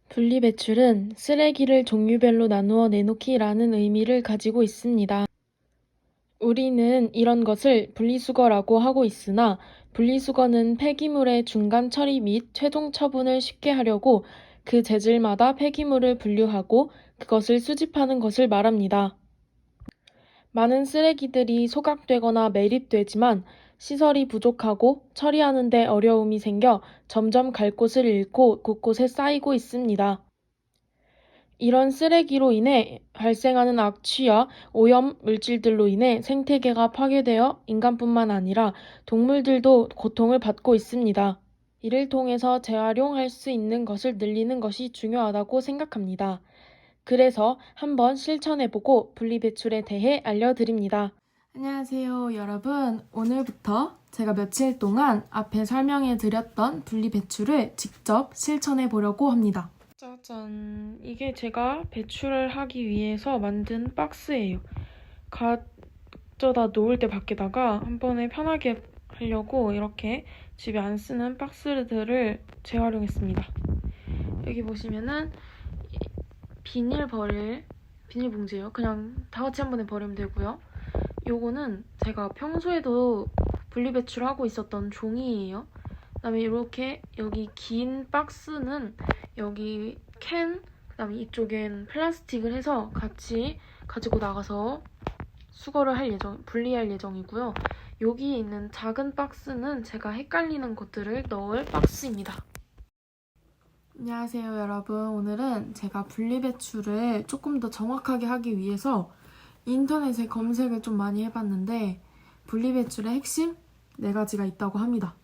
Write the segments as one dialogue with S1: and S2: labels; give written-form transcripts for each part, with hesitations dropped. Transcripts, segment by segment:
S1: 분리배출은 쓰레기를 종류별로 나누어 내놓기라는 의미를 가지고 있습니다. 우리는 이런 것을 분리수거라고 하고 있으나 분리수거는 폐기물의 중간 처리 및 최종 처분을 쉽게 하려고 그 재질마다 폐기물을 분류하고 그것을 수집하는 것을 말합니다. 많은 쓰레기들이 소각되거나 매립되지만 시설이 부족하고 처리하는 데 어려움이 생겨 점점 갈 곳을 잃고 곳곳에 쌓이고 있습니다. 이런 쓰레기로 인해 발생하는 악취와 오염 물질들로 인해 생태계가 파괴되어 인간뿐만 아니라 동물들도 고통을 받고 있습니다. 이를 통해서 재활용할 수 있는 것을 늘리는 것이 중요하다고 생각합니다. 그래서 한번 실천해보고 분리배출에 대해 알려드립니다. 안녕하세요, 여러분. 오늘부터 제가 며칠 동안 앞에 설명해드렸던 분리배출을 직접 실천해보려고 합니다. 짜잔. 이게 제가 배출을 하기 위해서 만든 박스예요. 가져다 놓을 때 밖에다가 한 번에 편하게 하려고 이렇게 집에 안 쓰는 박스들을 재활용했습니다. 여기 보시면은 비닐 봉지예요. 그냥 다 같이 한 번에 버리면 되고요. 요거는 제가 평소에도 분리배출하고 있었던 종이에요. 그다음에 이렇게 여기 긴 박스는 여기 캔, 그다음에 이쪽엔 플라스틱을 해서 같이 가지고 나가서 분리할 예정이고요. 여기 있는 작은 박스는 제가 헷갈리는 것들을 넣을 박스입니다. 안녕하세요, 여러분. 오늘은 제가 분리배출을 조금 더 정확하게 하기 위해서 인터넷에 검색을 좀 많이 해봤는데 분리배출의 핵심 4가지가 있다고 합니다.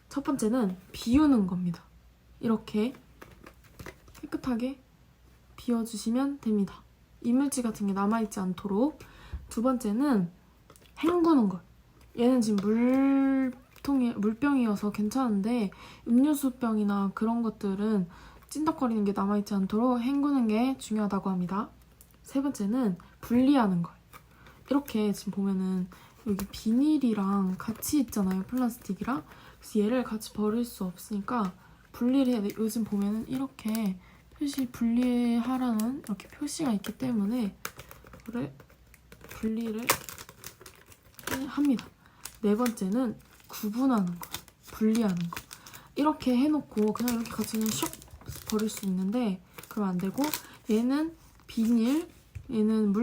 S1: 첫 번째는 비우는 겁니다. 이렇게 깨끗하게 비워주시면 됩니다. 이물질 같은 게 남아있지 않도록. 두 번째는 헹구는 것. 얘는 지금 물병이어서 괜찮은데 음료수병이나 그런 것들은 찐덕거리는 게 남아있지 않도록 헹구는 게 중요하다고 합니다. 세 번째는 분리하는 것. 이렇게 지금 보면은 여기 비닐이랑 같이 있잖아요, 플라스틱이랑. 그래서 얘를 같이 버릴 수 없으니까 분리를 해야 돼. 요즘 보면은 이렇게 분리하라는 이렇게 표시가 있기 때문에 이거를 분리를 합니다. 네 번째는 구분하는 거, 분리하는 거. 이렇게 해놓고 그냥 이렇게 같이 그냥 슉 버릴 수 있는데 그러면 안 되고, 얘는 비닐, 얘는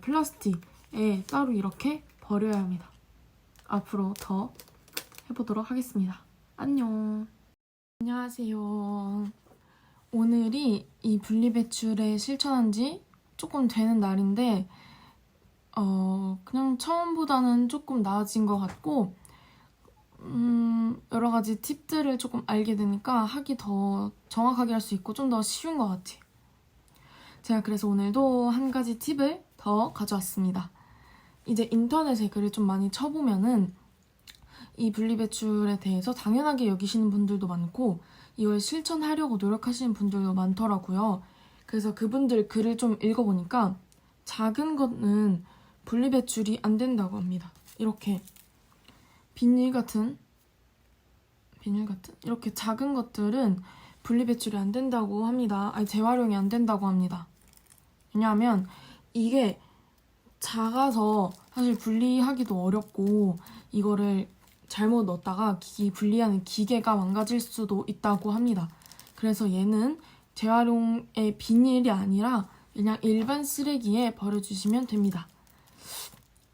S1: 플라스틱에 따로 이렇게 버려야 합니다. 앞으로 더 해보도록 하겠습니다. 안녕. 안녕하세요. 오늘이 이 분리배출에 실천한 지 조금 되는 날인데 그냥 처음보다는 조금 나아진 것 같고 여러 가지 팁들을 조금 알게 되니까 하기 더 정확하게 할 수 있고 좀 더 쉬운 것 같아요. 제가 그래서 오늘도 한 가지 팁을 더 가져왔습니다. 이제 인터넷에 글을 좀 많이 쳐보면은 이 분리배출에 대해서 당연하게 여기시는 분들도 많고 이걸 실천하려고 노력하시는 분들도 많더라고요. 그래서 그분들 글을 좀 읽어보니까 작은 거는 분리배출이 안 된다고 합니다. 이렇게 비닐 같은 이렇게 작은 것들은 분리배출이 안 된다고 합니다. 재활용이 안 된다고 합니다. 왜냐하면 이게 작아서 사실 분리하기도 어렵고 이거를 잘못 넣었다가 분리하는 기계가 망가질 수도 있다고 합니다. 그래서 얘는 재활용의 비닐이 아니라 그냥 일반 쓰레기에 버려주시면 됩니다.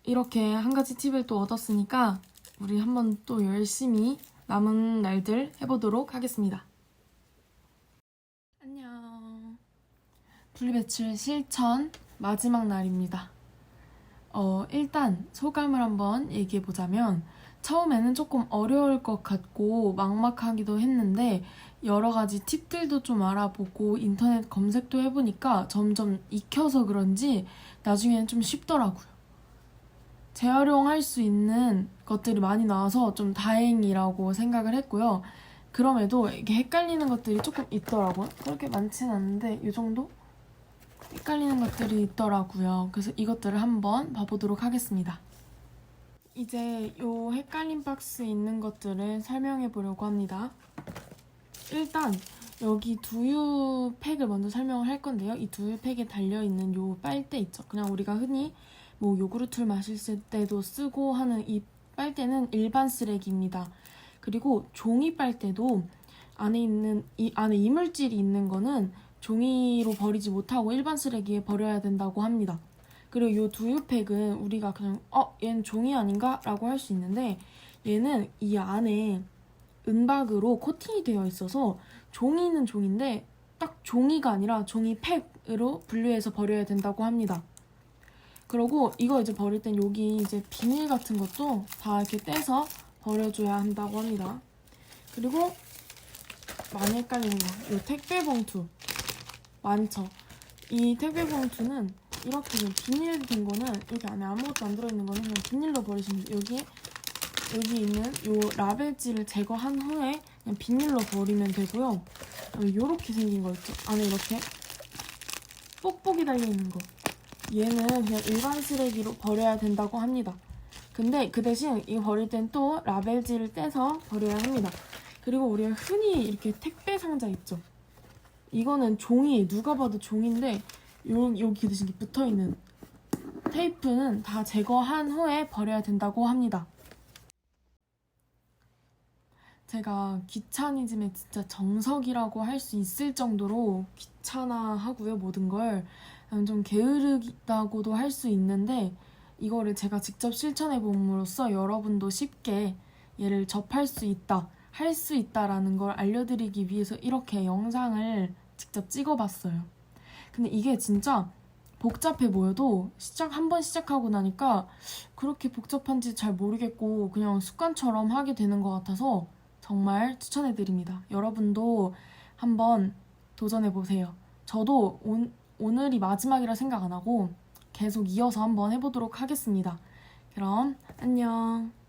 S1: 이렇게 한 가지 팁을 또 얻었으니까 우리 한번 또 열심히 남은 날들 해보도록 하겠습니다. 안녕. 분리배출 실천 마지막 날입니다. 일단 소감을 한번 얘기해보자면 처음에는 조금 어려울 것 같고 막막하기도 했는데 여러 가지 팁들도 좀 알아보고 인터넷 검색도 해보니까 점점 익혀서 그런지 나중에는 좀 쉽더라고요. 재활용할 수 있는 것들이 많이 나와서 좀 다행이라고 생각을 했고요. 그럼에도 이게 헷갈리는 것들이 조금 있더라고요. 그렇게 많지는 않은데 이 정도? 헷갈리는 것들이 있더라고요. 그래서 이것들을 한번 봐보도록 하겠습니다. 이제 이 헷갈린 박스에 있는 것들을 설명해 보려고 합니다. 일단 여기 두유팩을 먼저 설명을 할 건데요. 이 두유팩에 달려있는 요 빨대 있죠. 그냥 우리가 흔히 뭐 요구르트를 마실 때도 쓰고 하는 이 빨대는 일반 쓰레기입니다. 그리고 종이 빨대도 안에 이물질이 있는 거는 종이로 버리지 못하고 일반 쓰레기에 버려야 된다고 합니다. 그리고 요 두유팩은 우리가 그냥 얘는 종이 아닌가? 라고 할 수 있는데 얘는 이 안에 은박으로 코팅이 되어 있어서 종이는 종인데 딱 종이가 아니라 종이팩으로 분류해서 버려야 된다고 합니다. 그리고 이거 이제 버릴 땐 여기 이제 비닐 같은 것도 다 이렇게 떼서 버려줘야 한다고 합니다. 그리고 많이 헷갈리는 거, 이 택배 봉투 많죠? 이 택배 봉투는 이렇게 비닐 된 거는 여기 안에 아무것도 안 들어있는 거는 그냥 비닐로 버리시면 돼요. 여기 있는 요 라벨지를 제거한 후에 그냥 비닐로 버리면 되고요. 요렇게 생긴 거 있죠? 안에 이렇게 뽁뽁이 달려있는 거. 얘는 그냥 일반 쓰레기로 버려야 된다고 합니다. 근데 그 대신 이거 버릴 땐 또 라벨지를 떼서 버려야 합니다. 그리고 우리가 흔히 이렇게 택배 상자 있죠? 이거는 종이, 누가 봐도 종인데 여기 대신 붙어있는 테이프는 다 제거한 후에 버려야 된다고 합니다. 제가 귀차니즘의 진짜 정석이라고 할 수 있을 정도로 귀찮아하고요, 모든 걸. 좀 게으르다고도 할 수 있는데 이거를 제가 직접 실천해 봄으로써 여러분도 쉽게 얘를 접할 수 있다, 할 수 있다라는 걸 알려드리기 위해서 이렇게 영상을 직접 찍어봤어요. 근데 이게 진짜 복잡해 보여도 한번 시작하고 나니까 그렇게 복잡한지 잘 모르겠고 그냥 습관처럼 하게 되는 것 같아서 정말 추천해드립니다. 여러분도 한번 도전해보세요. 저도 오늘이 마지막이라 생각 안 하고 계속 이어서 한번 해보도록 하겠습니다. 그럼 안녕.